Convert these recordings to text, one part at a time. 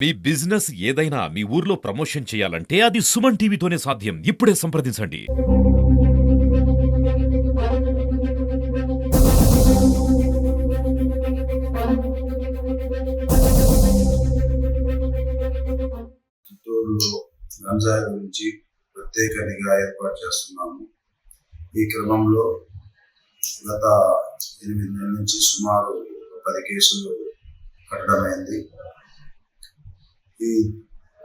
మీ business ఏదైనా మీ ఊర్లో promotion చేయాలంటే అది సుమన్ టీవీతోనే సాధ్యం. ఇప్పుడే సంప్రదించండి. చిత్తూరులో గంజాయి గురించి ప్రత్యేక నిఘా ఏర్పాటు చేస్తున్నాము. ఈ క్రమంలో గత 8 నెలల నుంచి సుమారు 10 కేసులు కట్టడమైంది. ఈ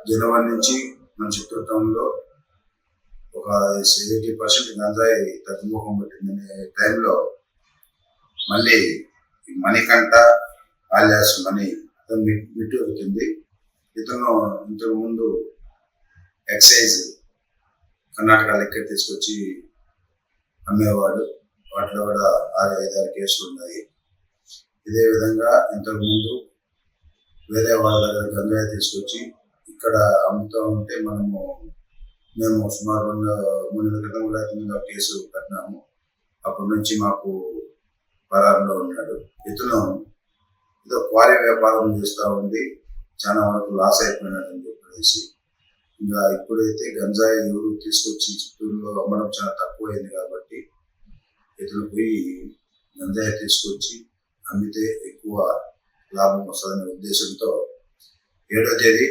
జనవరి నుంచి మన చిత్తూరు టౌన్లో ఒక 80% గంజాయి తగ్గుముఖం పట్టిందనే టైంలో మళ్ళీ మణికంఠ ఆలియాస్ మణి మిట్టూరుతుంది. ఇతను ఇంతకు ముందు ఎక్సైజ్ కర్ణాటక లెక్క తీసుకొచ్చి అమ్మేవాడు. వాటిలో కూడా 6-5 కేసులు ఉన్నాయి. ఇదే విధంగా ఇంతకు ముందు వేరే వాళ్ళ దగ్గర గంజాయి తీసుకొచ్చి ఇక్కడ అమ్ముతూ ఉంటే మేము సుమారు 3 నెలల క్రితం కూడా అతను కేసు కట్టినాము. అప్పటి నుంచి మాకు పరారులో ఉన్నాడు. ఇతను ఏదో క్వారీ వ్యాపారం చేస్తూ ఉంది, చాలా వరకు లాస్ అయిపోయినాడని చెప్పేసి ఇంకా ఇప్పుడైతే గంజాయి ఎవరు తీసుకొచ్చి చిత్తూరులో అమ్మడం చాలా తక్కువైంది కాబట్టి ఇతను పోయి గంజాయి తీసుకొచ్చి అమ్మితే ఎక్కువ లాభం వస్తుందనే ఉద్దేశంతో 7వ తేదీ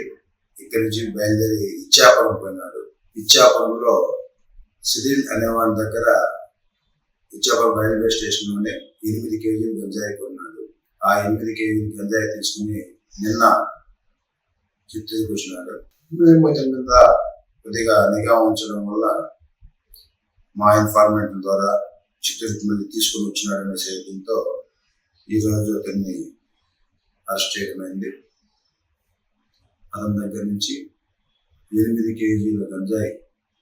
ఇక్కడి నుంచి బయలుదేరి ఇచ్చాపురం పోయినాడు. ఇచ్చాపురంలో సిరిల్ అనేవాడి దగ్గర ఇచ్చాపురం రైల్వే స్టేషన్లోనే 8 కేజీలు గంజాయి కొన్నాడు. ఆ 8 కేజీలు గంజాయి తీసుకుని నిన్న చిత్తూరుకు వచ్చినాడు. ఇతని మీద కొద్దిగా నిఘా ఉంచడం వల్ల మా ఇన్ఫార్మేట్ ద్వారా చిత్తూరుకు మళ్ళీ తీసుకుని వచ్చినాడనే చేయడంతో ఈరోజు అతన్ని అరెస్ట్ చేయడమైంది. అతని దగ్గర నుంచి 8 కేజీల గంజాయి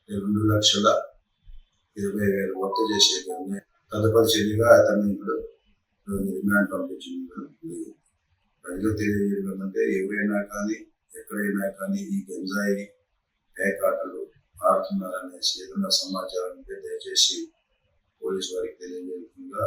2,20,000 వర్త్ చేసే గంజాయి తదుపరి చర్యగా అతన్ని ఇప్పుడు రిమాండ్ పంపించింది. ప్రజలు తెలియజేయడం అంటే ఎవరైనా కానీ ఎక్కడైనా కానీ ఈ గంజాయి పేకాటలు ఆడుతున్నారనేసి ఏదైనా సమాచారం ఉంటే దయచేసి పోలీసు వారికి తెలియజేయకుండా